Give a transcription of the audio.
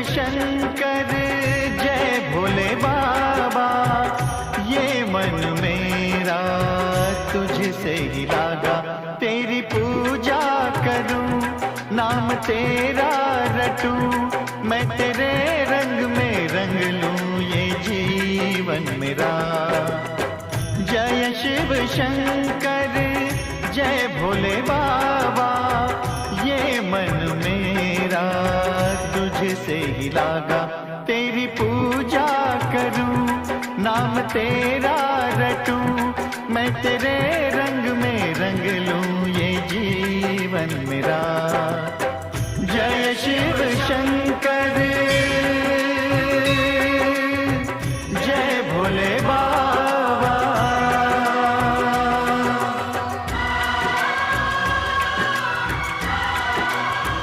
शंकर जय भोले बाबा, ये मन मेरा तुझसे ही लागा। तेरी पूजा करूं, नाम तेरा रटूं, मैं तेरे रंग में रंग लूं ये जीवन मेरा। जय शिव शंकर जय भोले बाबा, ये मन मेरा तुझसे ही लागा। तेरी पूजा करूं, नाम तेरा रटूं, मैं तेरे रंग में रंग लूं ये जीवन मेरा।